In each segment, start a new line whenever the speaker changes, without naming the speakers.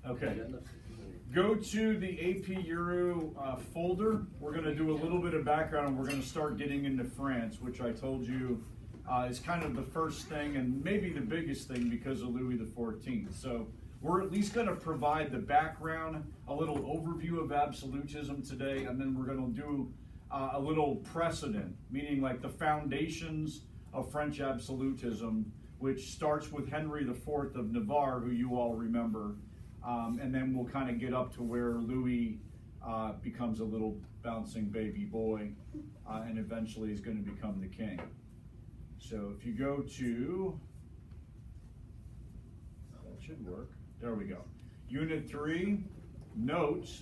Okay. Go to the AP Euro folder. We're going to do a little bit of background, and we're going to start getting into France, which I told you is kind of the first thing and maybe the biggest thing because of Louis XIV. So we're at least going to provide the background, a little overview of absolutism today, and then we're going to do a little precedent, meaning like the foundations of French absolutism, which starts with Henry IV of Navarre, who you all remember, and then we'll kind of get up to where Louis becomes a little bouncing baby boy and eventually is going to become the king. So if you go to, that should work, there we go. Unit 3, notes,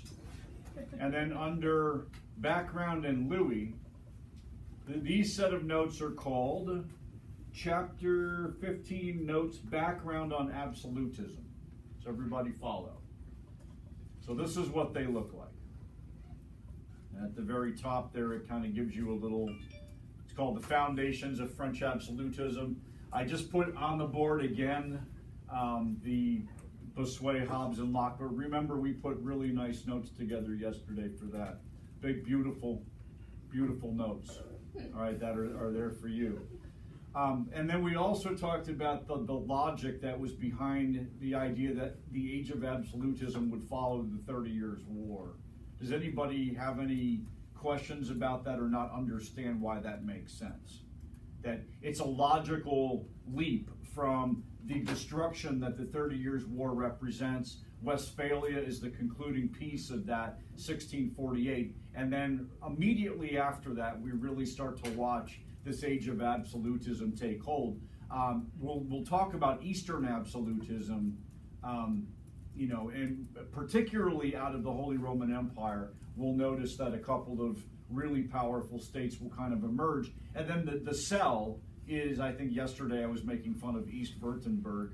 and then under background and Louis, these set of notes are called Chapter 15 Notes, Background on Absolutism. So everybody follow. So this is what they look like. And at the very top there, it kind of gives you a little, it's called the Foundations of French Absolutism. I just put on the board again the Bossuet, Hobbes, and Locke. But remember, we put really nice notes together yesterday for that. Big, beautiful, beautiful notes. All right, that are there for you. And then we also talked about the logic that was behind the idea that the age of absolutism would follow the 30 Years' War. Does anybody have any questions about that or not understand why that makes sense? That it's a logical leap from the destruction that the 30 Years' War represents. Westphalia is the concluding piece of that, 1648. And then immediately after that, we really start to watch this age of absolutism take hold. We'll talk about Eastern absolutism, you know, and particularly out of the Holy Roman Empire, we'll notice that a couple of really powerful states will kind of emerge. And then the cell is, I think yesterday I was making fun of East Württemberg,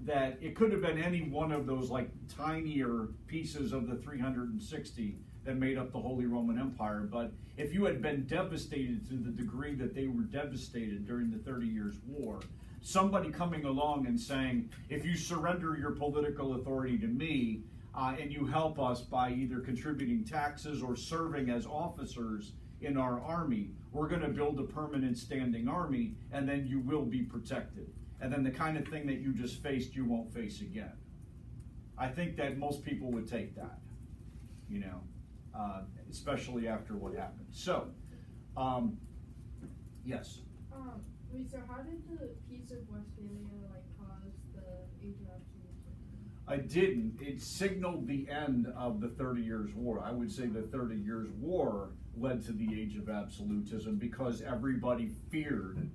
that it could have been any one of those like tinier pieces of the 360 that made up the Holy Roman Empire. But if you had been devastated to the degree that they were devastated during the 30 Years' War, somebody coming along and saying, if you surrender your political authority to me and you help us by either contributing taxes or serving as officers in our army, we're going to build a permanent standing army and then you will be protected. And then the kind of thing that you just faced, you won't face again. I think that most people would take that, you know. Especially after what happened. So, yes.
Wait, so how did the Peace of Westphalia like cause the age of absolutism?
I didn't. It signaled the end of the 30 Years' War. I would say the 30 Years' War led to the age of absolutism because everybody feared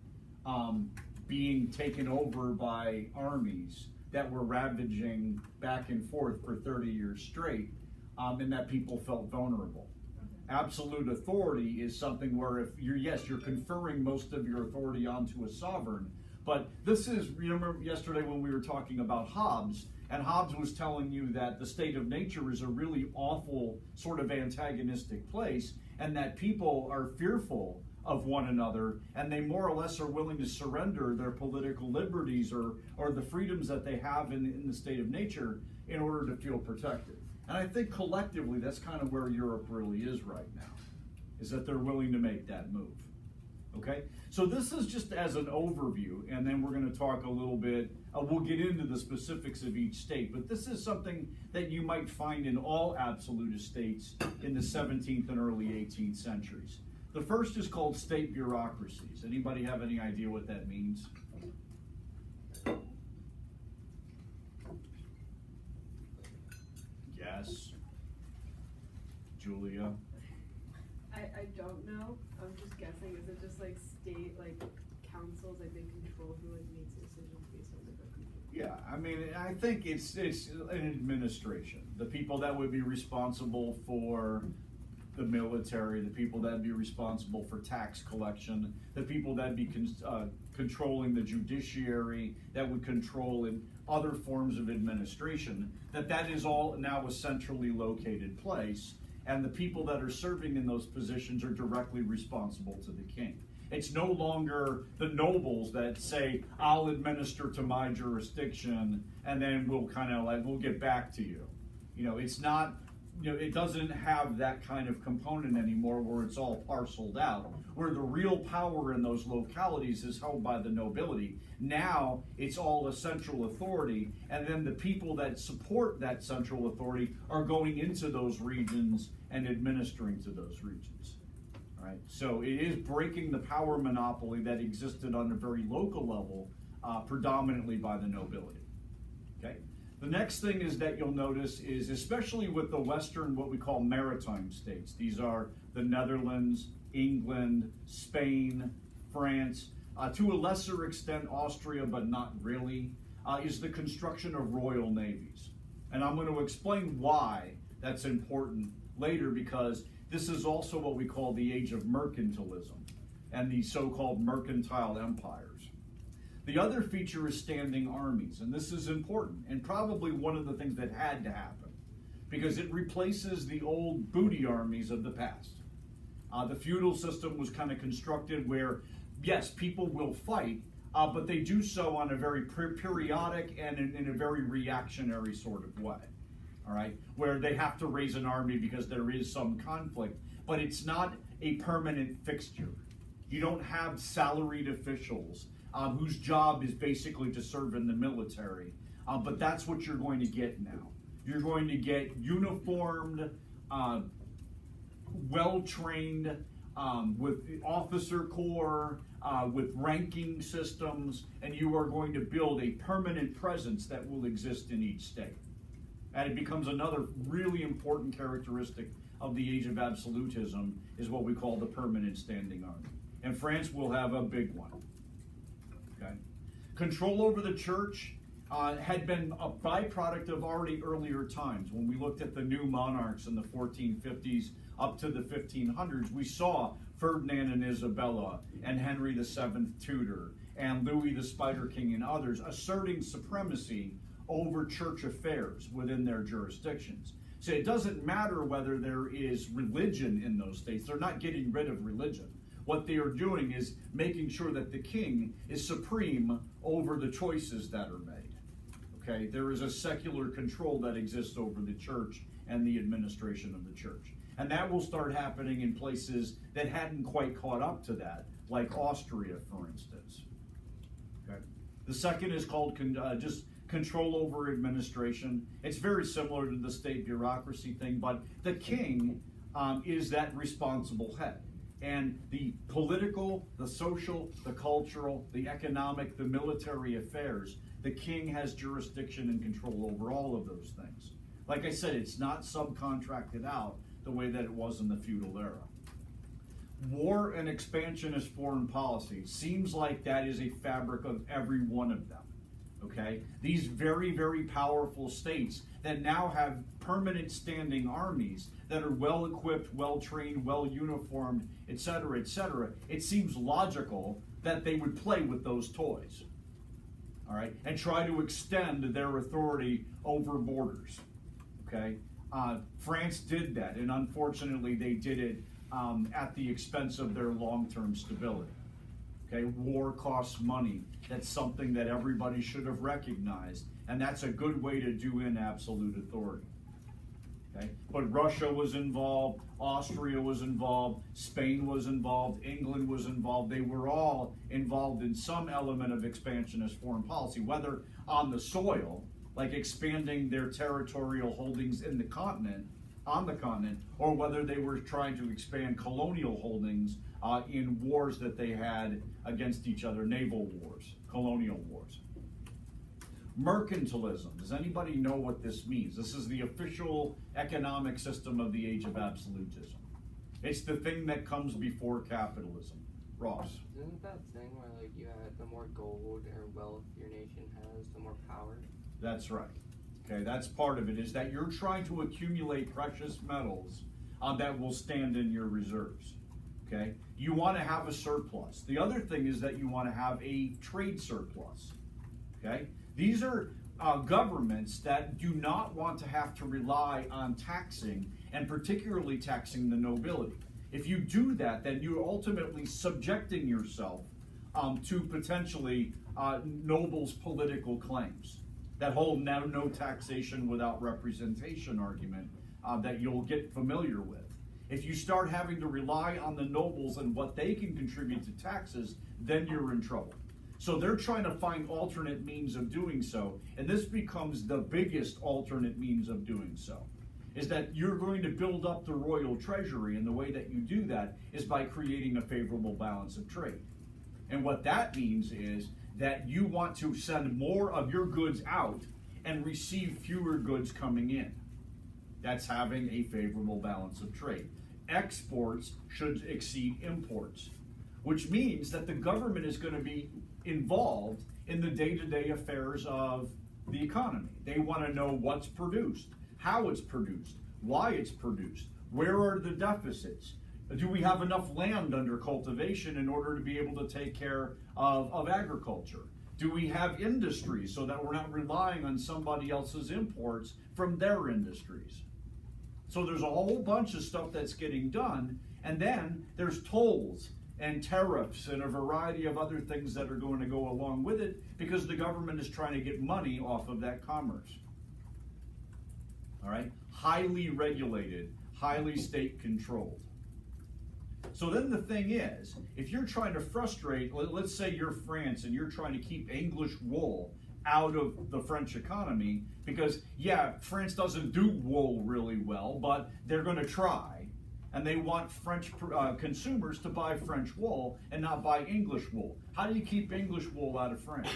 being taken over by armies that were ravaging back and forth for 30 years straight. And that people felt vulnerable. Okay. Absolute authority is something where if you're conferring most of your authority onto a sovereign, but this is, remember yesterday when we were talking about Hobbes, and Hobbes was telling you that the state of nature is a really awful sort of antagonistic place, and that people are fearful of one another, and they more or less are willing to surrender their political liberties or the freedoms that they have in the state of nature in order to feel protected. And I think collectively, that's kind of where Europe really is right now, is that they're willing to make that move. Okay? So this is just as an overview, and then we're going to talk a little bit, we'll get into the specifics of each state, but this is something that you might find in all absolutist states in the 17th and early 18th centuries. The first is called state bureaucracies. Anybody have any idea what that means? Yes. Julia?
I don't know. I'm just guessing. Is it just like state, like councils, like they control who like makes decisions based on the government?
Yeah, I mean, I think it's an administration. The people that would be responsible for the military, the people that would be responsible for tax collection, the people that would be controlling the judiciary, that would control in other forms of administration, that is all now a centrally located place, and the people that are serving in those positions are directly responsible to the king. It's no longer the nobles that say, I'll administer to my jurisdiction and then we'll kind of like, we'll get back to you. You know, it's not, you know, it doesn't have that kind of component anymore where it's all parceled out, where the real power in those localities is held by the nobility. Now it's all a central authority, and then the people that support that central authority are going into those regions and administering to those regions. All right? So it is breaking the power monopoly that existed on a very local level, predominantly by the nobility. Okay? The next thing is that you'll notice is, especially with the Western, what we call maritime states, these are the Netherlands, England, Spain, France, to a lesser extent Austria, but not really, is the construction of royal navies. And I'm going to explain why that's important later, because this is also what we call the age of mercantilism and the so-called mercantile empires. The other feature is standing armies, and this is important, and probably one of the things that had to happen, because it replaces the old booty armies of the past. The feudal system was kind of constructed where, yes, people will fight, but they do so on a very periodic and in a very reactionary sort of way, all right? Where they have to raise an army because there is some conflict, but it's not a permanent fixture. You don't have salaried officials whose job is basically to serve in the military. But that's what you're going to get now. You're going to get uniformed, well-trained, with officer corps, with ranking systems, and you are going to build a permanent presence that will exist in each state. And it becomes another really important characteristic of the age of absolutism, is what we call the permanent standing army. And France will have a big one. Okay. Control over the church had been a byproduct of already earlier times. When we looked at the new monarchs in the 1450s up to the 1500s, we saw Ferdinand and Isabella and Henry VII Tudor and Louis the Spider King and others asserting supremacy over church affairs within their jurisdictions. So it doesn't matter whether there is religion in those states. They're not getting rid of religion. What they are doing is making sure that the king is supreme over the choices that are made. Okay, there is a secular control that exists over the church and the administration of the church. And that will start happening in places that hadn't quite caught up to that, like Austria, for instance. Okay. The second is called just control over administration. It's very similar to the state bureaucracy thing, but the king is that responsible head. And the political, the social, the cultural, the economic, the military affairs, the king has jurisdiction and control over all of those things. Like I said, it's not subcontracted out the way that it was in the feudal era. War and expansionist foreign policy seems like that is a fabric of every one of them. Okay? These very, very powerful states that now have permanent standing armies that are well equipped, well trained, well uniformed, etc., etc. It seems logical that they would play with those toys, all right, and try to extend their authority over borders. Okay, France did that, and unfortunately, they did it at the expense of their long-term stability. Okay, war costs money. That's something that everybody should have recognized, and that's a good way to do in absolute authority. Okay? But Russia was involved, Austria was involved, Spain was involved, England was involved. They were all involved in some element of expansionist foreign policy, whether on the soil, like expanding their territorial holdings in the continent, on the continent, or whether they were trying to expand colonial holdings in wars that they had against each other, naval wars, colonial wars. Mercantilism. Does anybody know what this means? This is the official economic system of the age of absolutism. It's the thing that comes before capitalism. Ross.
Isn't that thing where like you have the more gold or wealth your nation has, the more power?
That's right. Okay, that's part of it, is that you're trying to accumulate precious metals that will stand in your reserves. Okay, you want to have a surplus. The other thing is that you want to have a trade surplus. Okay, these are governments that do not want to have to rely on taxing, and particularly taxing the nobility. If you do that, then you're ultimately subjecting yourself to potentially nobles' political claims. That whole no taxation without representation argument that you'll get familiar with. If you start having to rely on the nobles and what they can contribute to taxes, then you're in trouble. So they're trying to find alternate means of doing so, and this becomes the biggest alternate means of doing so, is that you're going to build up the royal treasury, and the way that you do that is by creating a favorable balance of trade. And what that means is that you want to send more of your goods out and receive fewer goods coming in. That's having a favorable balance of trade. Exports should exceed imports, which means that the government is going to be involved in the day-to-day affairs of the economy. They want to know what's produced, how it's produced, why it's produced, where are the deficits, do we have enough land under cultivation in order to be able to take care of agriculture? Do we have industries so that we're not relying on somebody else's imports from their industries? So there's a whole bunch of stuff that's getting done, and then there's tolls and tariffs and a variety of other things that are going to go along with it because the government is trying to get money off of that commerce. All right? Highly regulated, highly state controlled. So then the thing is, if you're trying to frustrate, let's say you're France and you're trying to keep English wool out of the French economy because, yeah, France doesn't do wool really well, but they're going to try. And they want French consumers to buy French wool and not buy English wool. How do you keep English wool out of France?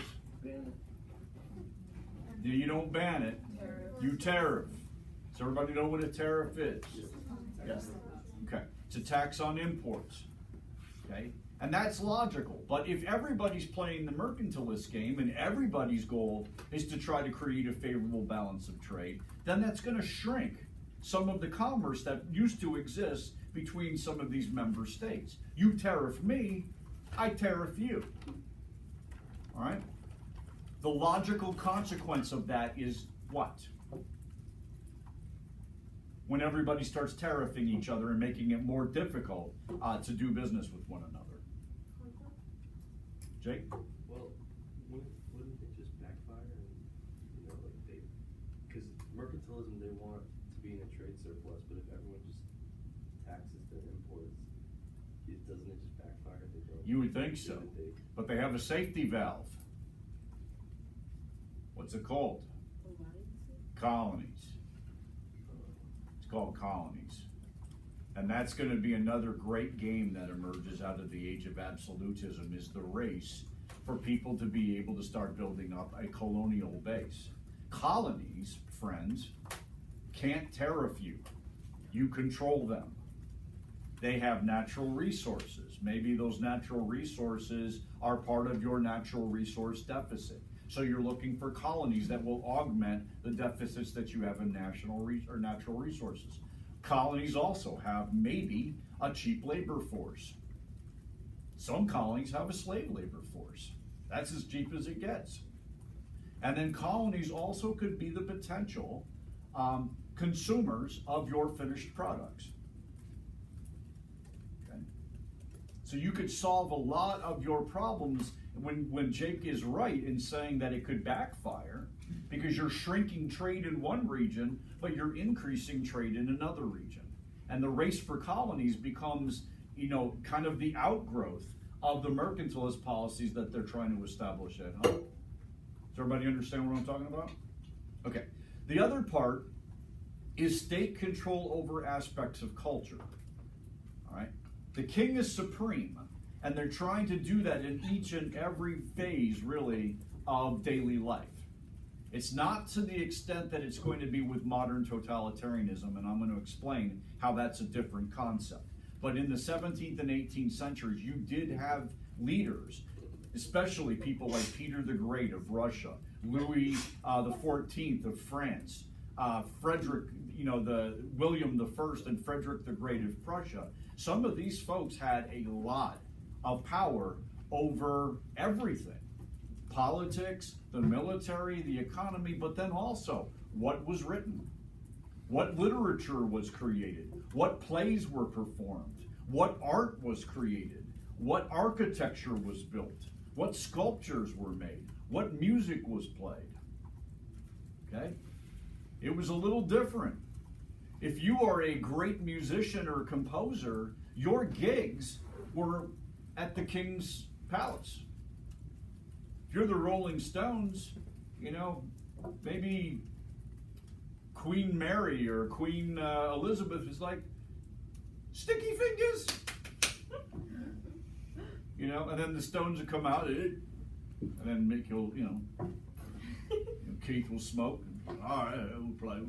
You don't ban it. You tariff. Does everybody know what a tariff is? Yes. Okay. It's a tax on imports. Okay? And that's logical. But if everybody's playing the mercantilist game and everybody's goal is to try to create a favorable balance of trade, then that's going to shrink some of the commerce that used to exist between some of these member states. You tariff me, I tariff you. All right? The logical consequence of that is what? When everybody starts tariffing each other and making it more difficult to do business with one another. Jake?
Well, wouldn't it just backfire? And, like because mercantilism, they want to be in a trade surplus, but if everyone just taxes the imports, doesn't it just backfire?
You would think so, but they have a safety valve. What's it called? Colonies. It's called Colonies. And that's going to be another great game that emerges out of the age of absolutism, is the race for people to be able to start building up a colonial base. Colonies, friends, can't tariff you. You control them. They have natural resources. Maybe those natural resources are part of your natural resource deficit. So you're looking for colonies that will augment the deficits that you have in natural resources. Colonies also have maybe a cheap labor force. Some colonies have a slave labor force. That's as cheap as it gets. And then colonies also could be the potential consumers of your finished products. Okay? So you could solve a lot of your problems when Jake is right in saying that it could backfire, because you're shrinking trade in one region, but you're increasing trade in another region. And the race for colonies becomes, kind of the outgrowth of the mercantilist policies that they're trying to establish at home. Does everybody understand what I'm talking about? Okay. The other part is state control over aspects of culture. All right? The king is supreme, and they're trying to do that in each and every phase, really, of daily life. It's not to the extent that it's going to be with modern totalitarianism, and I'm going to explain how that's a different concept. But in the 17th and 18th centuries, you did have leaders, especially people like Peter the Great of Russia, Louis the 14th of France, Frederick, the William I and Frederick the Great of Prussia. Some of these folks had a lot of power over everything. Politics, the military, the economy, but then also what was written, what literature was created, what plays were performed, what art was created, what architecture was built, what sculptures were made, what music was played. Okay? It was a little different. If you are a great musician or composer, your gigs were at the king's palace. If you're the Rolling Stones, you know, maybe Queen Mary or Queen Elizabeth is like, sticky fingers, you know, and then the Stones will come out, and then Mick will, you know, Keith will smoke, and, all right, we'll play,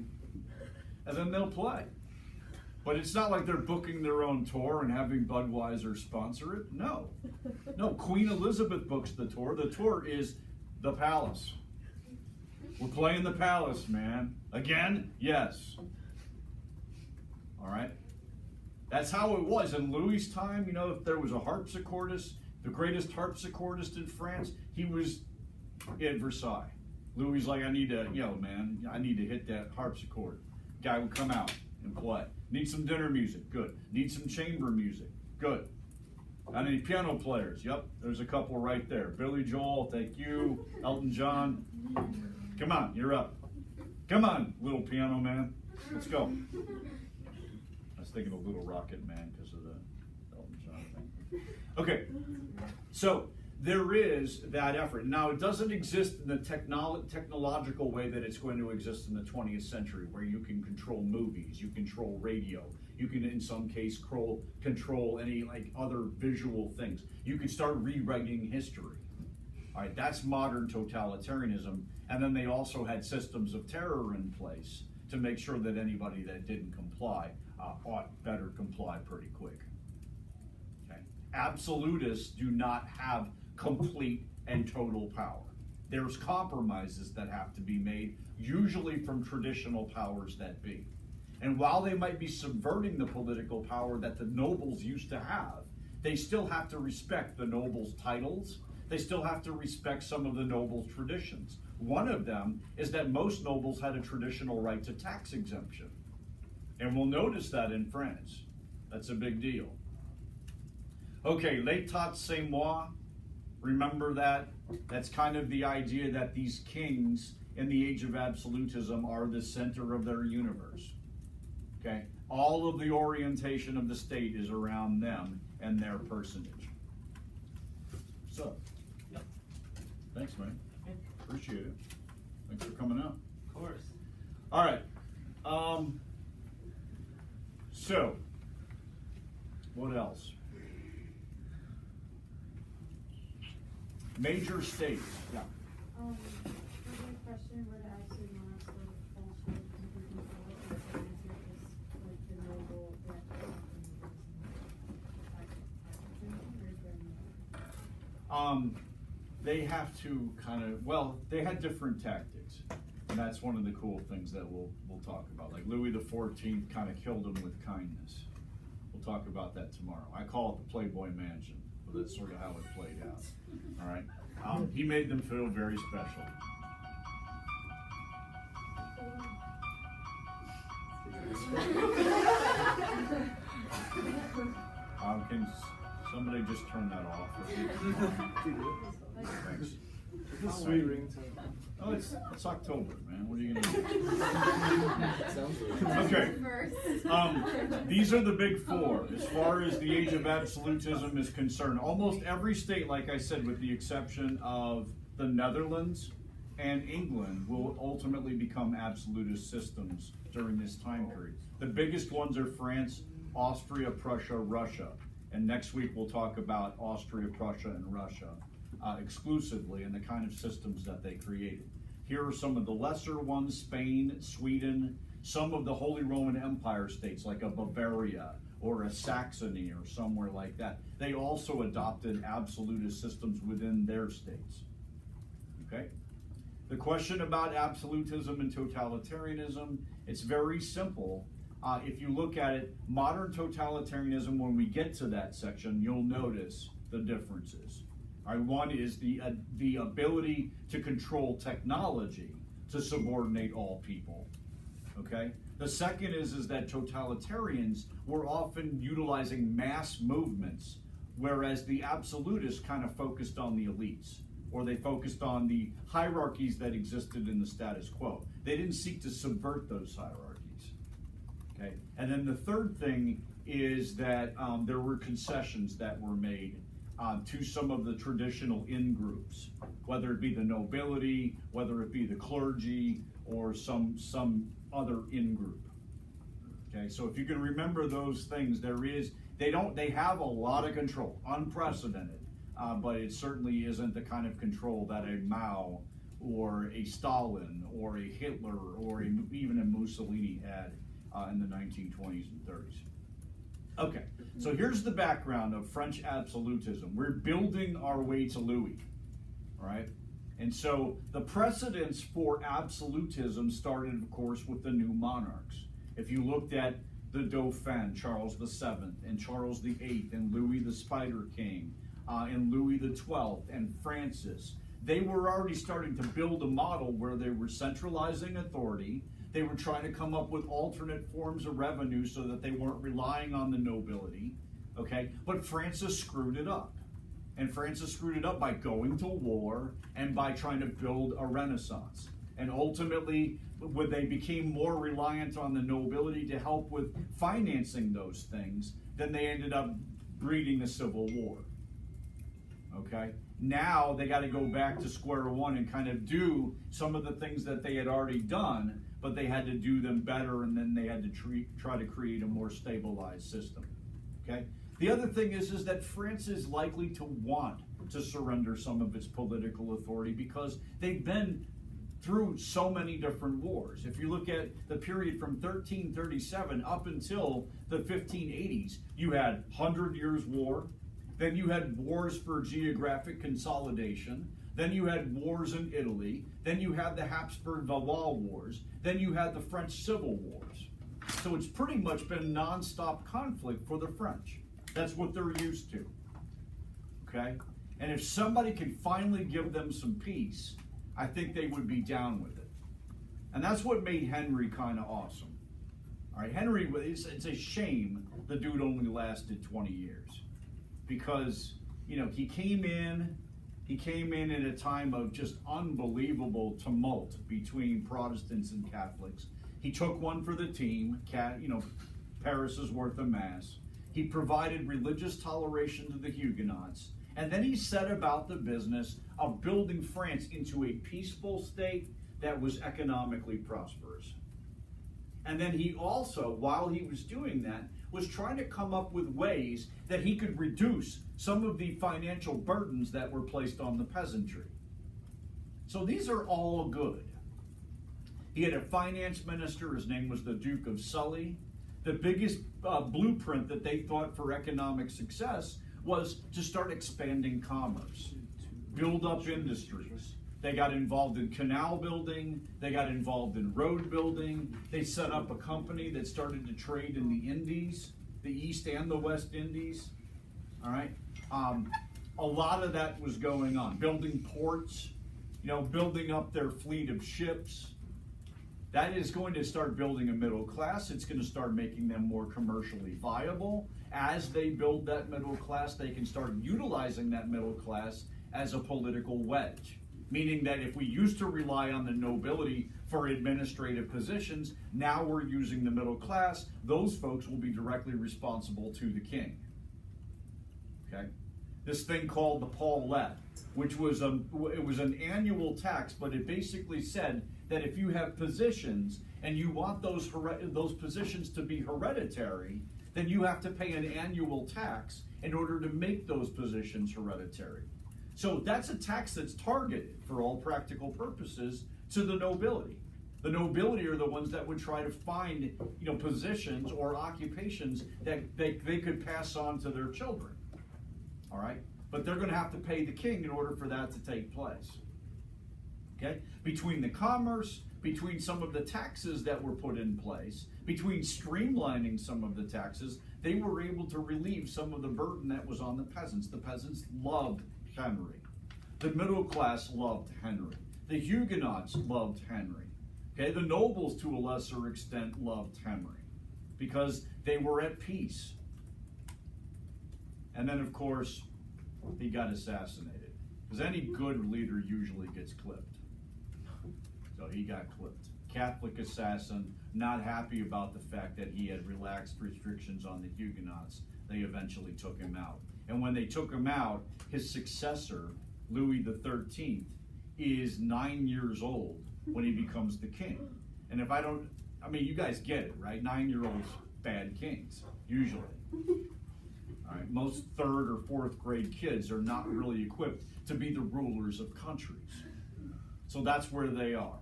and then they'll play. But it's not like they're booking their own tour and having Budweiser sponsor it. No, no. Queen Elizabeth books the tour. The tour is the Palace. We're playing the Palace, man. Again? Yes. All right. That's how it was in Louis's time. You know, if there was a harpsichordist, the greatest harpsichordist in France, he was at Versailles. Louis like, I need to, you know, man, I need to hit that harpsichord. Guy would come out and play. Need some dinner music? Good. Need some chamber music? Good. I need piano players. Yep, there's a couple right there. Billy Joel, thank you. Elton John. Come on, you're up. Come on, little piano man. Let's go. I was thinking of Little Rocket Man because of the Elton John thing. Okay, so there is that effort. Now, it doesn't exist in the technological way that it's going to exist in the 20th century, where you can control movies, you control radio, you can, in some case, control any like other visual things. You can start rewriting history. All right, that's modern totalitarianism. And then they also had systems of terror in place to make sure that anybody that didn't comply better comply pretty quick. Okay. Absolutists do not have complete and total power. There's compromises that have to be made, usually from traditional powers that be. And while they might be subverting the political power that the nobles used to have, they still have to respect the nobles' titles. They still have to respect some of the nobles' traditions. One of them is that most nobles had a traditional right to tax exemption. And we'll notice that in France. That's a big deal. Okay, l'état c'est moi. Remember that? That's kind of the idea that these kings in the age of absolutism are the center of their universe. Okay? All of the orientation of the state is around them and their personage. So, yeah. Thanks, man. Appreciate it. Thanks for coming out.
Of course.
All right. So, what else? Major states. Yeah.
I have a question where the absolute monarchs were also complete control, or is it just like the noble that
they have to kind of, well, they had different tactics. And that's one of the cool things that we'll talk about. Like Louis XIV kind of killed him with kindness. We'll talk about that tomorrow. I call it the Playboy Mansion, but that's sort of how it played out. All right. He made them feel very special. Can somebody just turn that off? Thanks.
Sweet ringtone.
Oh, it's October, man. What are you gonna do?
Sounds really
Okay. These are the big four as far as the age of absolutism is concerned. Almost every state, like I said, with the exception of the Netherlands and England, will ultimately become absolutist systems during this time period. The biggest ones are France, Austria, Prussia, Russia. And next week we'll talk about Austria, Prussia, and Russia exclusively and the kind of systems that they created. Here are some of the lesser ones: Spain, Sweden, some of the Holy Roman Empire states like a Bavaria or a Saxony or somewhere like that. They also adopted absolutist systems within their states. Okay? The question about absolutism and totalitarianism, it's very simple. If you look at it, modern totalitarianism, when we get to that section, you'll notice the differences. All right, one is the ability to control technology to subordinate all people. Okay. Okay? The second is that totalitarians were often utilizing mass movements, whereas the absolutists kind of focused on the elites, or they focused on the hierarchies that existed in the status quo. They didn't seek to subvert those hierarchies. Okay? And then the third thing is that there were concessions that were made to some of the traditional in-groups, whether it be the nobility, whether it be the clergy, or some other in-group. Okay, so if you can remember those things, they have a lot of control, unprecedented, but it certainly isn't the kind of control that a Mao or a Stalin or a Hitler or even a Mussolini had in the 1920s and 30s. Okay, so here's the background of French absolutism. We're building our way to Louis, all right? And so the precedents for absolutism started, of course, with the new monarchs. If you looked at the Dauphin, Charles VII, and Charles VIII, and Louis the Spider King, and Louis XII, and Francis, they were already starting to build a model where they were centralizing authority. They were trying to come up with alternate forms of revenue so that they weren't relying on the nobility, okay? But Francis screwed it up. And Francis screwed it up by going to war and by trying to build a renaissance. And ultimately, when they became more reliant on the nobility to help with financing those things, then they ended up breeding the Civil War. Okay? Now they got to go back to square one and kind of do some of the things that they had already done, but they had to do them better, and then they had to try to create a more stabilized system. Okay? The other thing is that France is likely to want to surrender some of its political authority because they've been through so many different wars. If you look at the period from 1337 up until the 1580s, you had 100 Years' War, then you had wars for geographic consolidation, then you had wars in Italy, then you had the Habsburg-Valois Wars, then you had the French Civil Wars. So it's pretty much been nonstop conflict for the French. That's what they're used to, okay? And if somebody can finally give them some peace, I think they would be down with it. And that's what made Henry kind of awesome. All right, Henry, it's a shame the dude only lasted 20 years. Because, you know, he came in at a time of just unbelievable tumult between Protestants and Catholics. He took one for the team, Paris is worth a mass. He provided religious toleration to the Huguenots, and then he set about the business of building France into a peaceful state that was economically prosperous. And then he also, while he was doing that, was trying to come up with ways that he could reduce some of the financial burdens that were placed on the peasantry. So these are all good. He had a finance minister, his name was the Duke of Sully. The biggest blueprint that they thought for economic success was to start expanding commerce, build up industries. They got involved in canal building, they got involved in road building, they set up a company that started to trade in the Indies, the East and the West Indies, all right? A lot of that was going on, building ports, building up their fleet of ships. That is going to start building a middle class. It's going to start making them more commercially viable. As they build that middle class, they can start utilizing that middle class as a political wedge. Meaning that if we used to rely on the nobility for administrative positions, now we're using the middle class. Those folks will be directly responsible to the king. Okay? This thing called the Paulette, which was it was an annual tax, but it basically said that if you have positions and you want those positions to be hereditary, then you have to pay an annual tax in order to make those positions hereditary. So that's a tax that's targeted, for all practical purposes, to the nobility. The nobility are the ones that would try to find, positions or occupations that they could pass on to their children. All right? But they're going to have to pay the king in order for that to take place. Okay? Between the commerce, between some of the taxes that were put in place, between streamlining some of the taxes, they were able to relieve some of the burden that was on the peasants. The peasants loved Henry. The middle class loved Henry. The Huguenots loved Henry. Okay, the nobles to a lesser extent loved Henry because they were at peace. And then, of course, he got assassinated. Because any good leader usually gets clipped. So he got clipped. Catholic assassin, not happy about the fact that he had relaxed restrictions on the Huguenots. They eventually took him out. And when they took him out, his successor, Louis XIII, is 9 years old when he becomes the king. And if I mean, you guys get it, right? 9-year-olds, bad kings, usually. All right, most 3rd or 4th grade kids are not really equipped to be the rulers of countries. So that's where they are.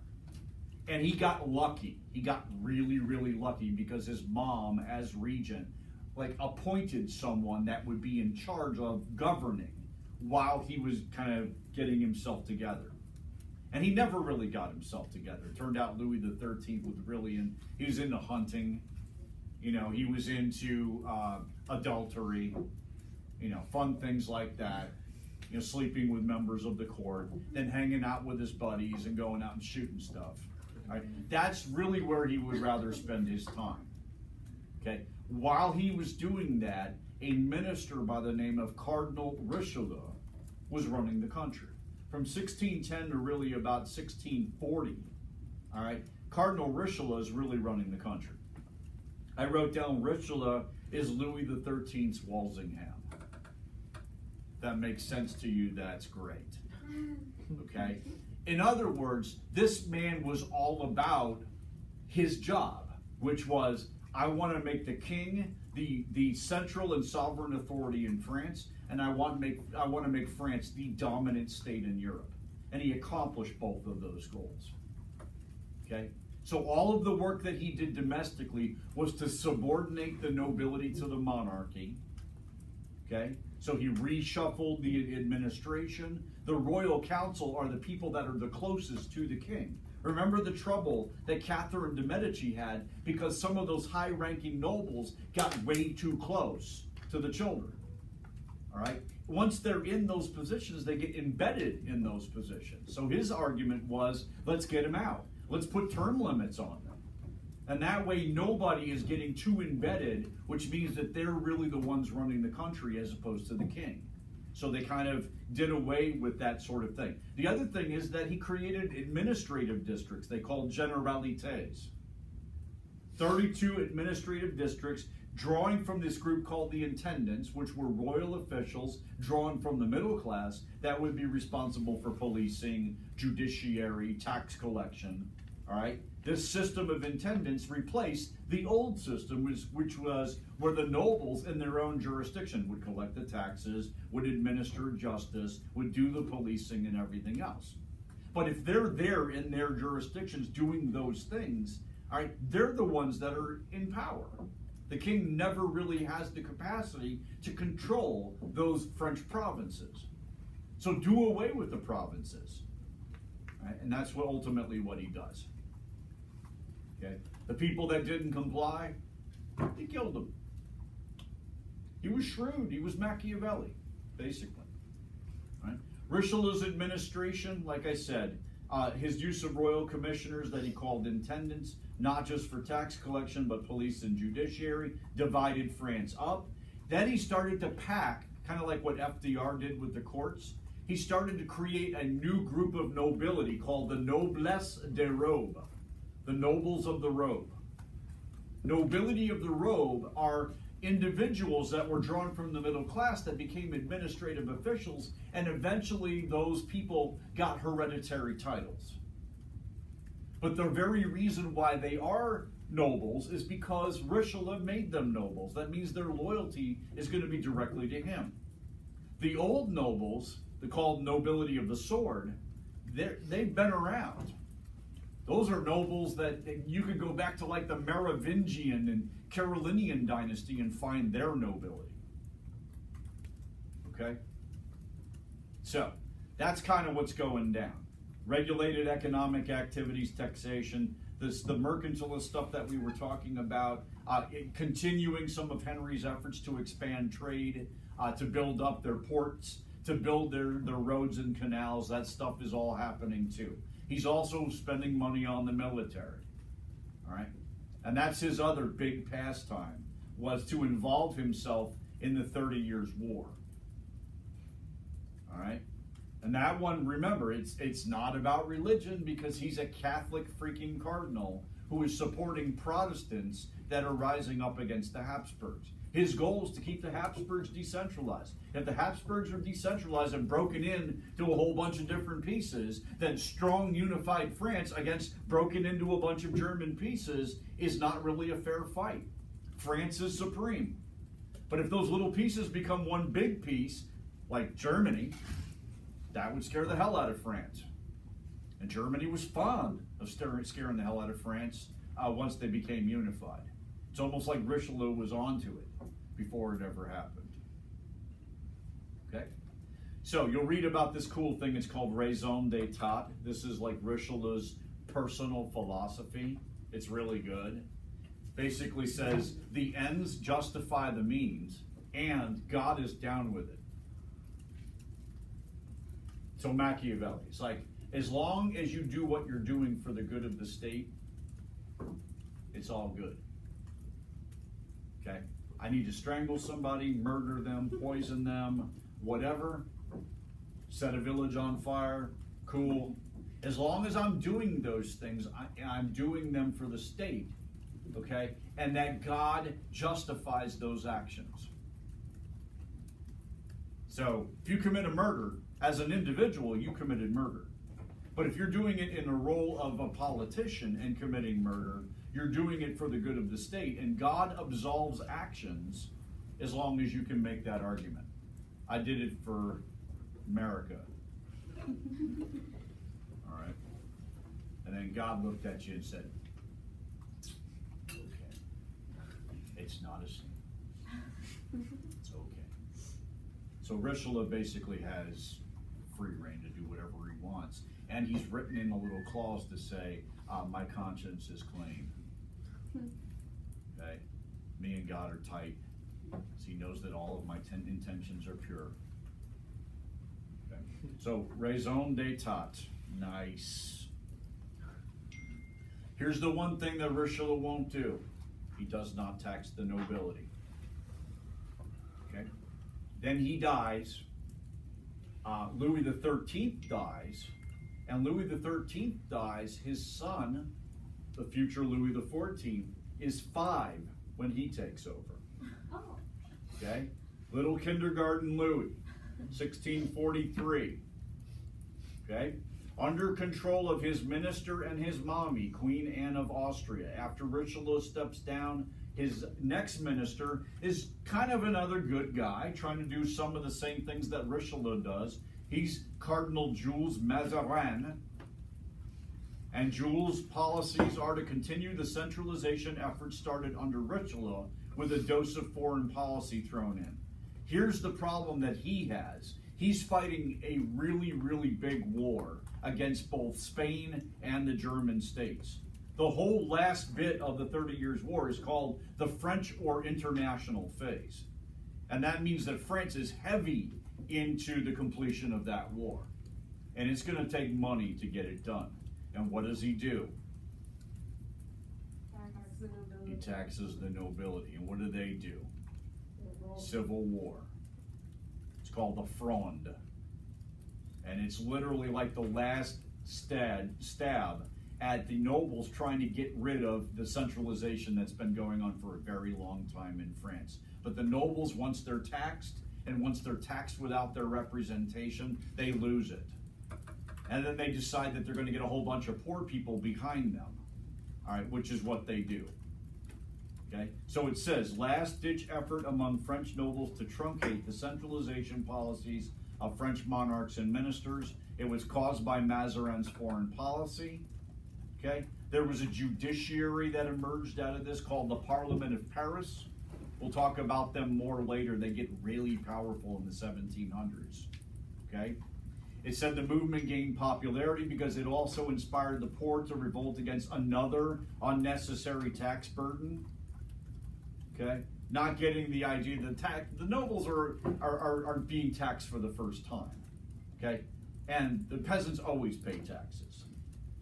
And he got lucky. He got really, really lucky because his mom, as regent, appointed someone that would be in charge of governing while he was kind of getting himself together. And he never really got himself together. It turned out Louis XIII was really he was into hunting. You know, he was into adultery, you know, fun things like that. You know, sleeping with members of the court, then hanging out with his buddies and going out and shooting stuff. Right? That's really where he would rather spend his time. Okay. While he was doing that, a minister by the name of Cardinal Richelieu was running the country. From 1610 to really about 1640, all right, Cardinal Richelieu is really running the country. I wrote down Richelieu is Louis XIII's Walsingham. If that makes sense to you, that's great. Okay? In other words, this man was all about his job, which was, I want to make the king the central and sovereign authority in France, and I want to make France the dominant state in Europe. And he accomplished both of those goals. Okay? So all of the work that he did domestically was to subordinate the nobility to the monarchy. Okay? So he reshuffled the administration. The royal council are the people that are the closest to the king. Remember the trouble that Catherine de' Medici had because some of those high-ranking nobles got way too close to the children. All right? Once they're in those positions, they get embedded in those positions. So his argument was, let's get them out. Let's put term limits on them. And that way nobody is getting too embedded, which means that they're really the ones running the country as opposed to the king. So they kind of did away with that sort of thing. The other thing is that he created administrative districts they called generalités. 32 administrative districts drawing from this group called the intendants, which were royal officials drawn from the middle class that would be responsible for policing, judiciary, tax collection. All right? This system of intendants replaced the old system, which was where the nobles in their own jurisdiction would collect the taxes, would administer justice, would do the policing and everything else. But if they're there in their jurisdictions doing those things, all right, they're the ones that are in power. The king never really has the capacity to control those French provinces. So do away with the provinces. Right? And that's ultimately what he does. Okay? The people that didn't comply, he killed them. He was shrewd. He was Machiavelli, basically. Right? Richelieu's administration, like I said, his use of royal commissioners that he called intendants, not just for tax collection, but police and judiciary, divided France up. Then he started to pack, kind of like what FDR did with the courts. He started to create a new group of nobility called the noblesse des robes, the nobles of the robe. Nobility of the robe are individuals that were drawn from the middle class that became administrative officials, and eventually those people got hereditary titles. But the very reason why they are nobles is because Richelieu made them nobles. That means their loyalty is going to be directly to him. The old nobles, the called nobility of the sword, they've been around. Those are nobles that you could go back to like the Merovingian and Carolingian dynasty and find their nobility. Okay? So, that's kind of what's going down. Regulated economic activities, taxation, the mercantilist stuff that we were talking about, continuing some of Henry's efforts to expand trade, to build up their ports, to build their roads and canals. That stuff is all happening too. he's also spending money on the military. All right? And that's his other big pastime, was to involve himself in the 30 Years' War. All right? And that one, remember, it's not about religion, because he's a Catholic freaking cardinal who is supporting Protestants that are rising up against the Habsburgs. His goal is to keep the Habsburgs decentralized. If the Habsburgs are decentralized and broken into a whole bunch of different pieces, then strong unified France against broken into a bunch of German pieces is not really a fair fight. France is supreme. But if those little pieces become one big piece, like Germany, that would scare the hell out of France. And Germany was fond of scaring the hell out of France once they became unified. It's almost like Richelieu was onto it before it ever happened. Okay? So you'll read about this cool thing. It's called raison d'etat. This is like Richelieu's personal philosophy. It's really good. Basically says the ends justify the means, and God is down with it. So Machiavelli, it's like, as long as you do what you're doing for the good of the state, it's all good. Okay? I need to strangle somebody, murder them, poison them, whatever, set a village on fire, cool. As long as I'm doing those things, I'm doing them for the state, okay? And that God justifies those actions. So if you commit a murder, as an individual, you committed murder. But if you're doing it in the role of a politician and committing murder, you're doing it for the good of the state, and God absolves actions as long as you can make that argument. I did it for America. All right. And then God looked at you and said, okay, it's not a sin. It's okay. So Richelieu basically has free reign to do whatever he wants. And he's written in a little clause to say, my conscience is clean. Okay? Me and God are tight. So he knows that all of my intentions are pure. Okay? So, raison d'etat. Nice. Here's the one thing that Richelieu won't do. He does not tax the nobility. Okay? Then he dies. Louis XIII dies. And Louis XIII dies. His son, the future Louis XIV, is 5 when he takes over.
Oh.
Okay? Little kindergarten Louis, 1643. Okay? Under control of his minister and his mommy, Queen Anne of Austria. After Richelieu steps down, his next minister is kind of another good guy, trying to do some of the same things that Richelieu does. He's Cardinal Jules Mazarin. And Jules' policies are to continue the centralization efforts started under Richelieu with a dose of foreign policy thrown in. Here's the problem that he has. He's fighting a really, really big war against both Spain and the German states. The whole last bit of the 30 Years' War is called the French or International Phase. And that means that France is heavy into the completion of that war. And it's going to take money to get it done. And what does he do? He taxes the nobility. And what do? Civil war. It's called the Fronde. And it's literally like the last stab at the nobles trying to get rid of the centralization that's been going on for a very long time in France. But the nobles, once they're taxed, and once they're taxed without their representation, they lose it. And then they decide that they're going to get a whole bunch of poor people behind them, all right, which is what they do. Okay? So it says, last-ditch effort among French nobles to truncate the centralization policies of French monarchs and ministers. It was caused by Mazarin's foreign policy. Okay? There was a judiciary that emerged out of this called the Parliament of Paris. We'll talk about them more later. They get really powerful in the 1700s. Okay? It said the movement gained popularity because it also inspired the poor to revolt against another unnecessary tax burden. Okay? Not getting the idea that the nobles are being taxed for the first time. Okay? And the peasants always pay taxes.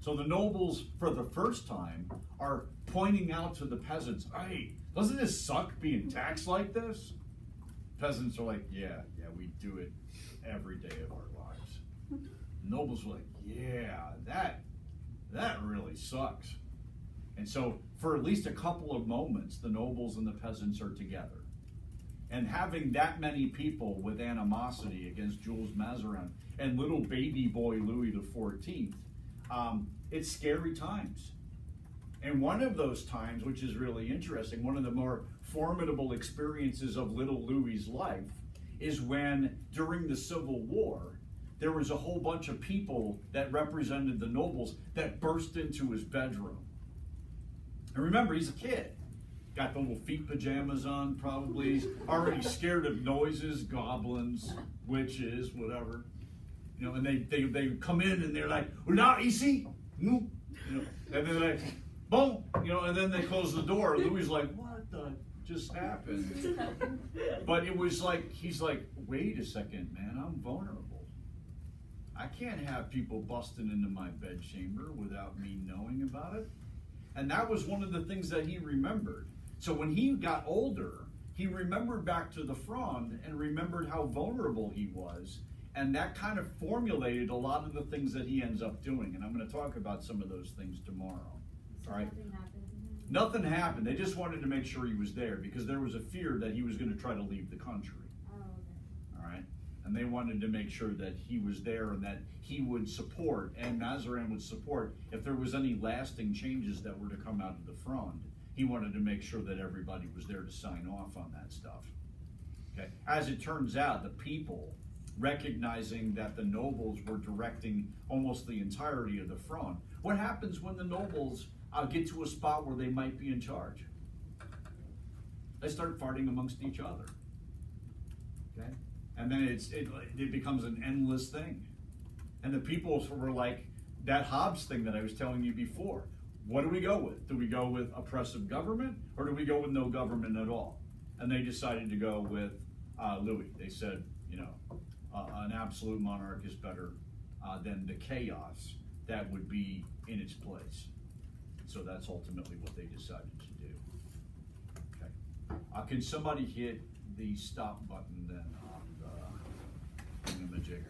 So the nobles, for the first time, are pointing out to the peasants, hey, doesn't this suck being taxed like this? Peasants are like, yeah, we do it every day of our lives. Nobles were like, yeah, that really sucks. And so for at least a couple of moments, the nobles and the peasants are together. And having that many people with animosity against Jules Mazarin and little baby boy Louis XIV, it's scary times. And one of those times, which is really interesting, one of the more formidable experiences of little Louis's life is when, during the Civil War, there was a whole bunch of people that represented the nobles that burst into his bedroom. And remember, he's a kid. Got the little feet pajamas on, probably. He's already scared of noises, goblins, witches, whatever. You know, and they come in and they're like, "Now, easy," you know, and then like, boom, you know, and then they close the door. Louis like, "What the just happened?" But it was like, he's like, "Wait a second, man, I'm vulnerable. I can't have people busting into my bedchamber without me knowing about it." And that was one of the things that he remembered. So when he got older, he remembered back to the Fronde and remembered how vulnerable he was. And that kind of formulated a lot of the things that he ends up doing. And I'm going to talk about some of those things tomorrow.
So
All right?
nothing happened?
Nothing happened. They just wanted to make sure he was there because there was a fear that he was going to try to leave the country.
Oh, okay.
All right? And they wanted to make sure that he was there and that he would support, and Mazarin would support, if there was any lasting changes that were to come out of the Fronde. He wanted to make sure that everybody was there to sign off on that stuff. Okay. As it turns out, the people, recognizing that the nobles were directing almost the entirety of the Fronde, what happens when the nobles get to a spot where they might be in charge? They start farting amongst each other. Okay? And then it becomes an endless thing. And the people were like, that Hobbes thing that I was telling you before. What do we go with? Do we go with oppressive government, or do we go with no government at all? And they decided to go with Louis. They said, you know, an absolute monarch is better than the chaos that would be in its place. So that's ultimately what they decided to do. Okay. Can somebody hit the stop button then on the thingamajigger?